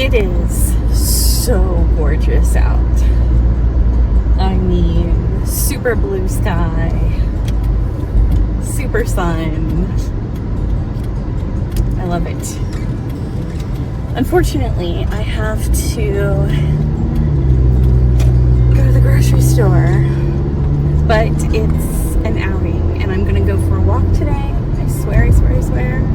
It is so gorgeous out. I mean, super blue sky, super sun. I love it. Unfortunately, I have to go to the grocery store, but it's an outing and I'm gonna go for a walk today. I swear, I swear, I swear.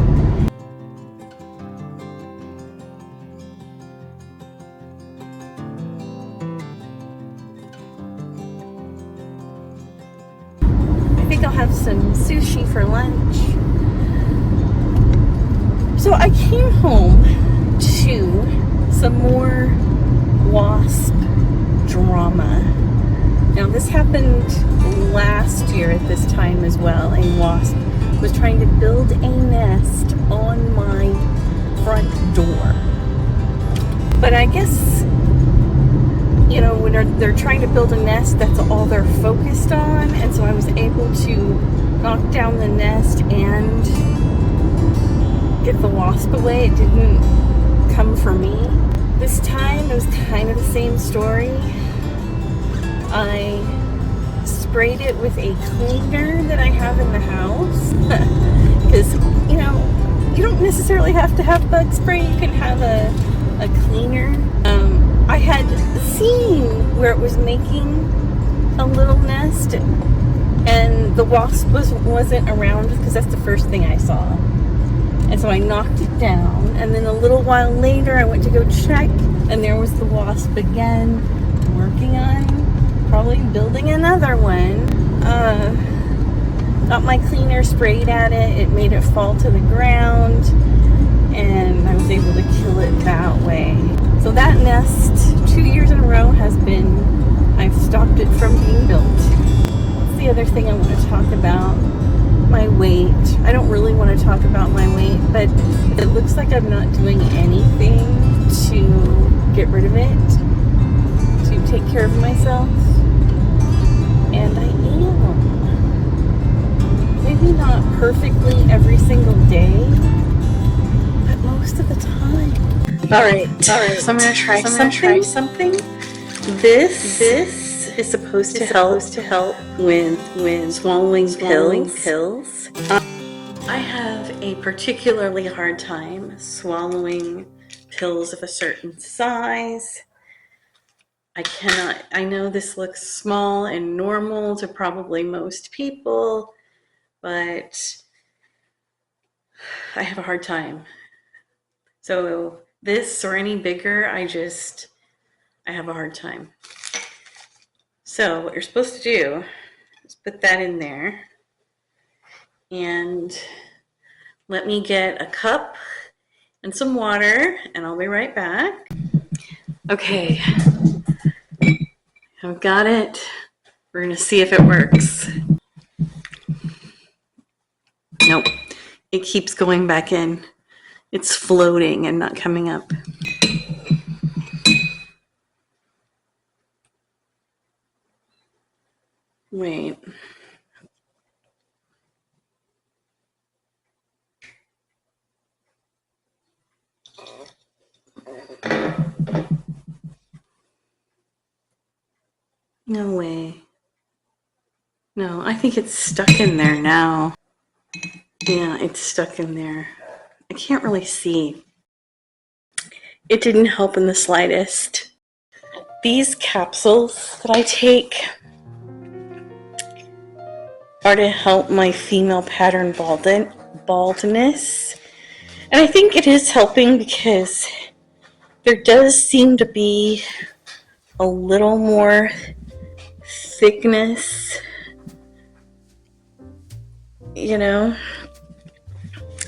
I think I'll have some sushi for lunch. So I came home to some more wasp drama. Now this happened last year at this time as well. A wasp was trying to build a nest on my front door. But I guess, you know, when they're trying to build a nest, that's all they're focused on. And so I was able to knock down the nest and get the wasp away. It didn't come for me. This time it was kind of the same story. I sprayed it with a cleaner that I have in the house because, you know, you don't necessarily have to have bug spray. You can have a cleaner. I had seen where it was making a little nest and the wasp wasn't around because that's the first thing I saw. And so I knocked it down, and then a little while later I went to go check, and there was the wasp again, working on probably building another one. Got my cleaner, sprayed at it, it made it fall to the ground, and I was able to kill it that way. So that nest, 2 years in a row, I've stopped it from being built. What's the other thing I want to talk about? My weight. I don't really want to talk about my weight, but it looks like I'm not doing anything to get rid of it, to take care of myself, and I am. Maybe not perfectly every single day, but most of the time. All right. So I'm gonna try something. This is supposed to help with swallowing pills. I have a particularly hard time swallowing pills of a certain size. I know this looks small and normal to probably most people, but I have a hard time. So this or any bigger, I have a hard time. So what you're supposed to do is put that in there and let me get a cup and some water and I'll be right back. Okay, I've got it. We're gonna see if it works. Nope, it keeps going back in. It's floating and not coming up. Wait. No way. No, I think it's stuck in there now. Yeah, it's stuck in there. I can't really see. It didn't help in the slightest. These capsules that I take are to help my female pattern baldness. And I think it is helping because there does seem to be a little more thickness, you know.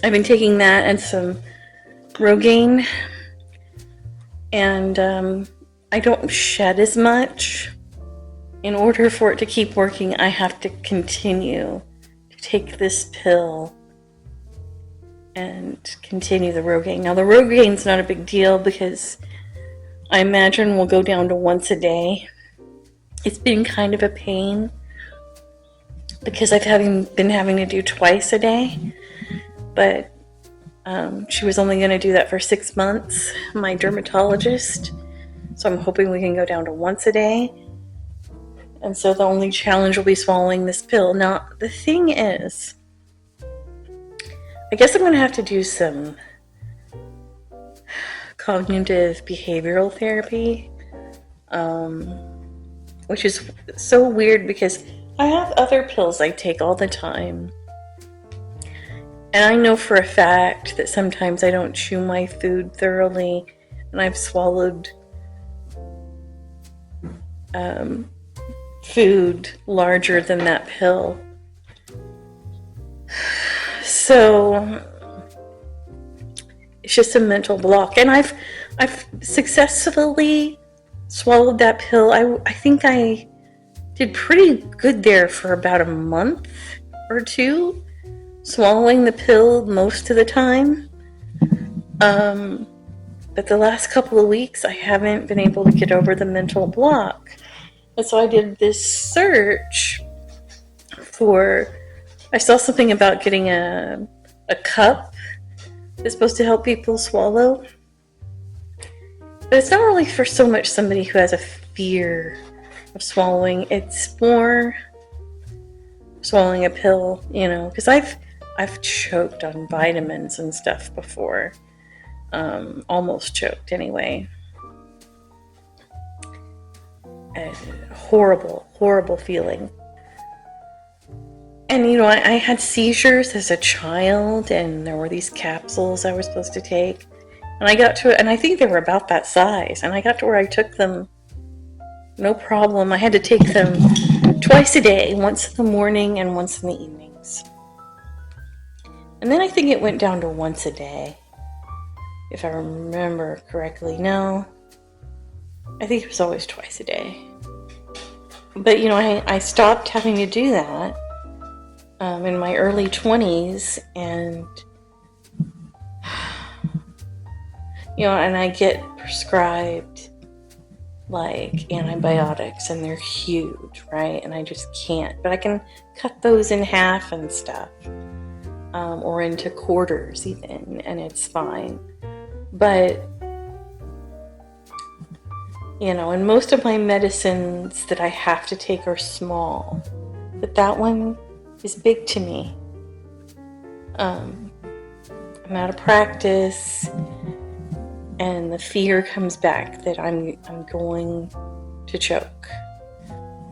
I've been taking that and some Rogaine, and I don't shed as much. In order for it to keep working, I have to continue to take this pill and continue the Rogaine. Now the Rogaine's not a big deal because I imagine we'll go down to once a day. It's been kind of a pain because I've been having to do twice a day, but She was only going to do that for 6 months, my dermatologist. So I'm hoping we can go down to once a day. And so the only challenge will be swallowing this pill. Now, the thing is, I guess I'm going to have to do some cognitive behavioral therapy, which is so weird because I have other pills I take all the time. And I know for a fact that sometimes I don't chew my food thoroughly, and I've swallowed food larger than that pill. So it's just a mental block, and I've successfully swallowed that pill. I think I did pretty good there for about a month or two, swallowing the pill most of the time. But the last couple of weeks I haven't been able to get over the mental block. And so I did this search I saw something about getting a cup that's supposed to help people swallow. But it's not really for so much somebody who has a fear of swallowing. It's more swallowing a pill, because I've choked on vitamins and stuff before. Almost choked anyway. A horrible feeling. And I had seizures as a child, and there were these capsules I was supposed to take. And I got to it, and I think they were about that size. And I got to where I took them no problem. I had to take them twice a day, once in the morning and once in the evenings. And then I think it went down to once a day, if I remember correctly. No, I think it was always twice a day. But, I stopped having to do that in my early 20s, and, and I get prescribed, like, antibiotics, and they're huge, right? And I just can't. But I can cut those in half and stuff, or into quarters even, and it's fine. But, and most of my medicines that I have to take are small. But that one is big to me. I'm out of practice, and the fear comes back that I'm going to choke.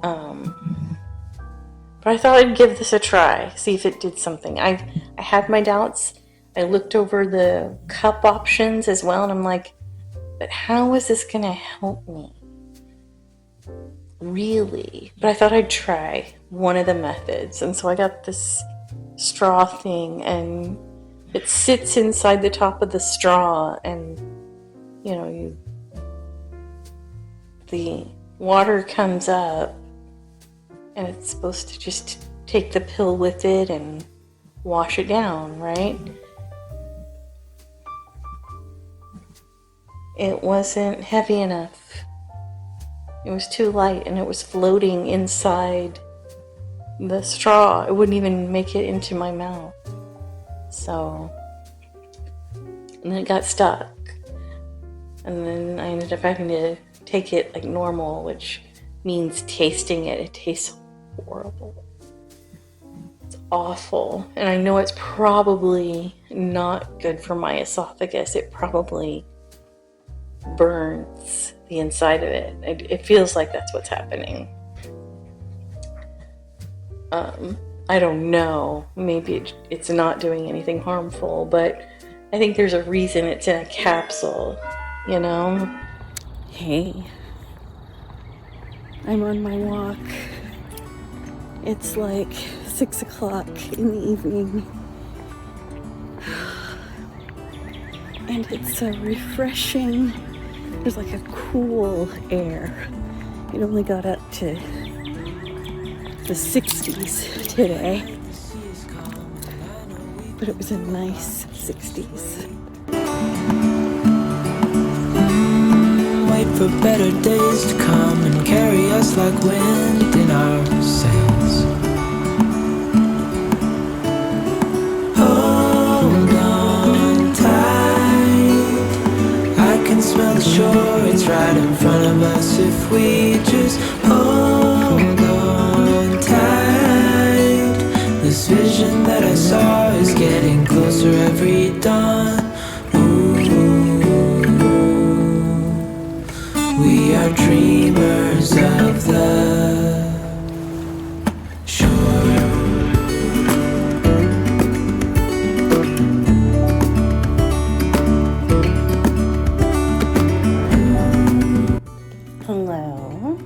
But I thought I'd give this a try, see if it did something. I had my doubts. I looked over the cup options as well, and I'm like, but how is this going to help me? Really? But I thought I'd try one of the methods. And so I got this straw thing, and it sits inside the top of the straw, and the water comes up, and it's supposed to just take the pill with it and wash it down, right? It wasn't heavy enough. It was too light, and it was floating inside the straw. It wouldn't even make it into my mouth. So, and then it got stuck. And then I ended up having to take it like normal, which means tasting it. It tastes horrible. It's awful. And I know it's probably not good for my esophagus. It probably burns the inside of it. It feels like that's what's happening. I don't know. Maybe it's not doing anything harmful, but I think there's a reason it's in a capsule, Hey, I'm on my walk. It's like 6 o'clock in the evening. And it's so refreshing. There's like a cool air. It only got up to the 60s today, but it was a nice 60s. Wait for better days to come and carry us like wind in our sails. Hold on shore, it's right in front of us if we just hold on tight. This vision that I saw is getting closer every dawn. Ooh, we are dreamers of the shore. Hello.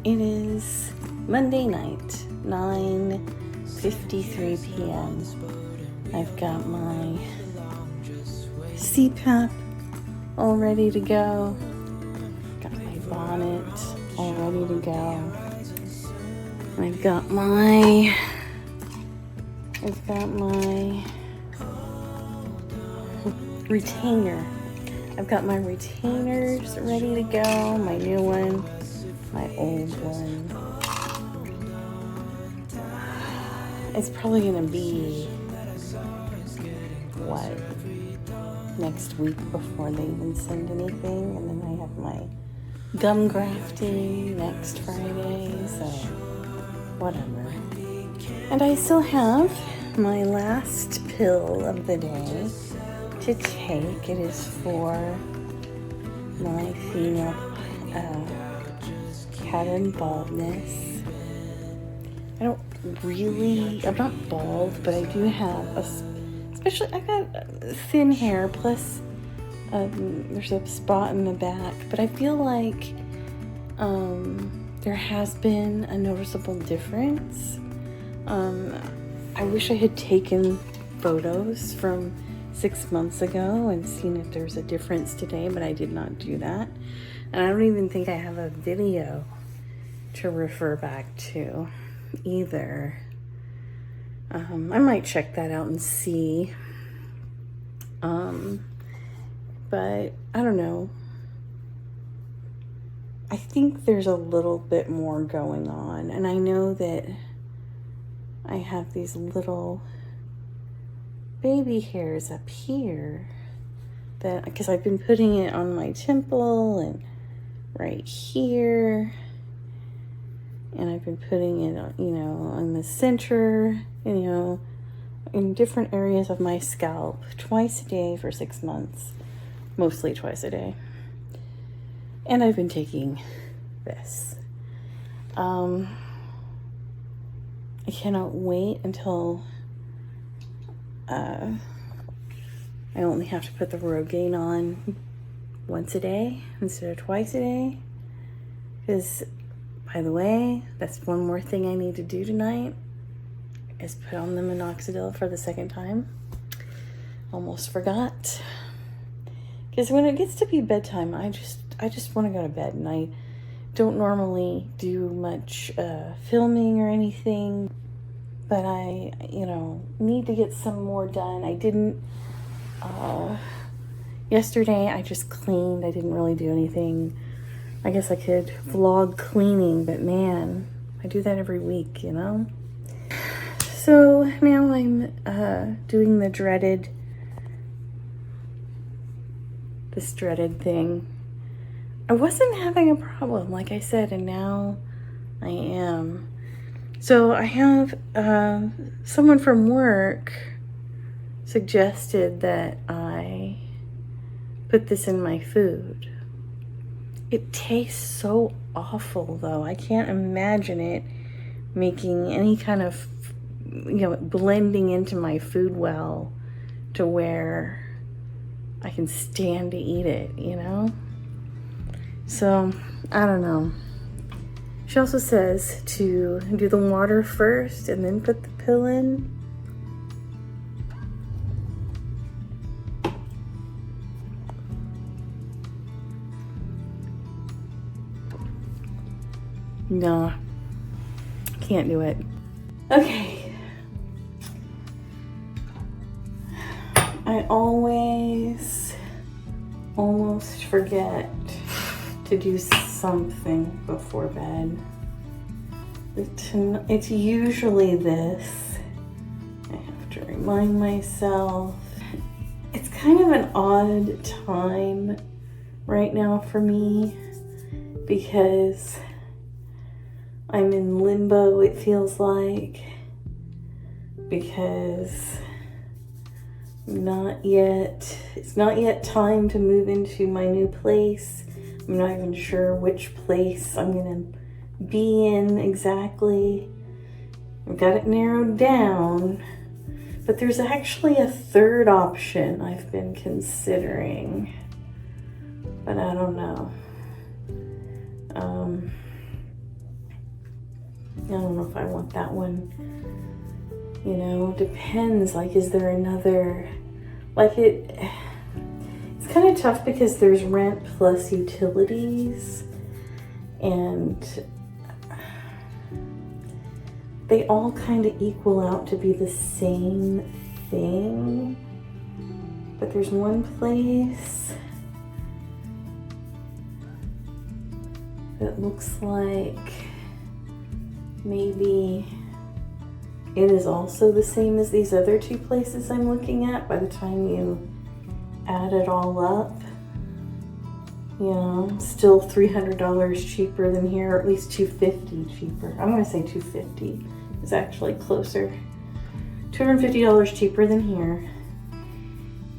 It is Monday night, 9:53 p.m. I've got my CPAP all ready to go. Got my bonnet all ready to go. I've got my retainer. I've got my retainers ready to go, my new one, my old one. It's probably gonna be, next week before they even send anything, and then I have my gum grafting next Friday, so whatever. And I still have my last pill of the day to take. It is for my female pattern baldness. I'm not bald, but I do have especially I got thin hair, plus there's a spot in the back, but I feel like there has been a noticeable difference. I wish I had taken photos from 6 months ago and seen if there's a difference today, but I did not do that. And I don't even think I have a video to refer back to either. I might check that out and see. But I don't know. I think there's a little bit more going on, and I know that I have these little baby hairs up here that, because I've been putting it on my temple and right here, and I've been putting it, on the center, in different areas of my scalp twice a day for 6 months, mostly twice a day. And I've been taking this. I cannot wait until I only have to put the Rogaine on once a day instead of twice a day. Because, by the way, that's one more thing I need to do tonight, is put on the minoxidil for the second time. Almost forgot. Because when it gets to be bedtime, I just want to go to bed, and I don't normally do much filming or anything, but I, need to get some more done. I didn't, yesterday I just cleaned. I didn't really do anything. I guess I could vlog cleaning, but man, I do that every week, So now I'm doing this dreaded thing. I wasn't having a problem, like I said, and now I am. So I have someone from work suggested that I put this in my food. It tastes so awful, though. I can't imagine it making any kind of, blending into my food well to where I can stand to eat it, So, I don't know. She also says to do the water first and then put the pill in. No, can't do it. Okay. I always almost forget to do something before bed. It's usually this. I have to remind myself. It's kind of an odd time right now for me because I'm in limbo, it feels like, because it's not yet time to move into my new place. I'm not even sure which place I'm gonna be in exactly. I've got it narrowed down, but there's actually a third option I've been considering, but I don't know. I don't know if I want that one. You know, depends. Like, is there another, like it's kind of tough because there's rent plus utilities, and they all kind of equal out to be the same thing. But there's one place that looks like maybe it is also the same as these other two places I'm looking at by the time you add it all up. You know, still $300 cheaper than here, or at least $250 cheaper. I'm gonna say $250 is actually closer. $250 cheaper than here.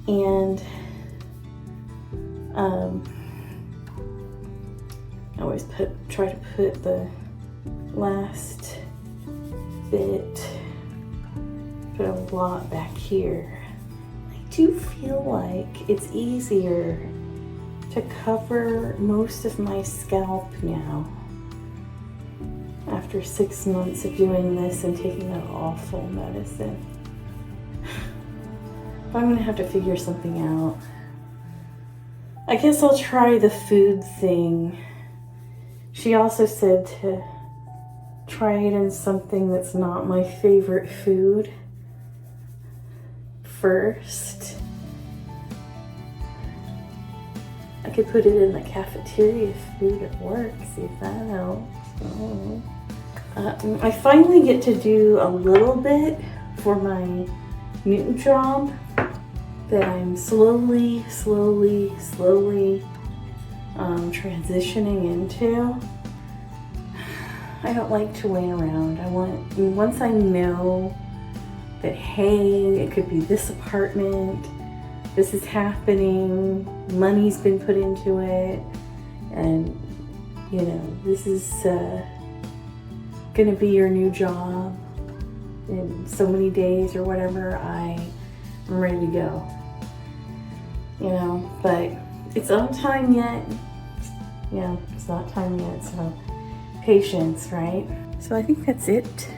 And I always try to put the last bit, put a lot back here. I do feel like it's easier to cover most of my scalp now after 6 months of doing this and taking that awful medicine. But I'm gonna have to figure something out. I guess I'll try the food thing. She also said to try it in something that's not my favorite food first. I could put it in the cafeteria food at work, see if that helps. I finally get to do a little bit for my new job that I'm slowly transitioning into. I don't like to wait around. Once I know that, hey, it could be this apartment, this is happening, money's been put into it, and you know, this is gonna be your new job in so many days or whatever, I'm ready to go. You know, but it's not time yet. Yeah, it's not time yet, so patience, right? So I think that's it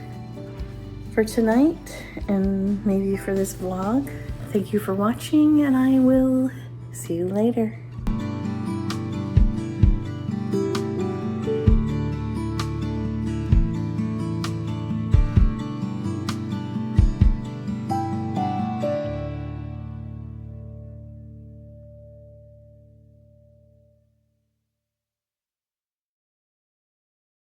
for tonight and maybe for this vlog. Thank you for watching, and I will see you later.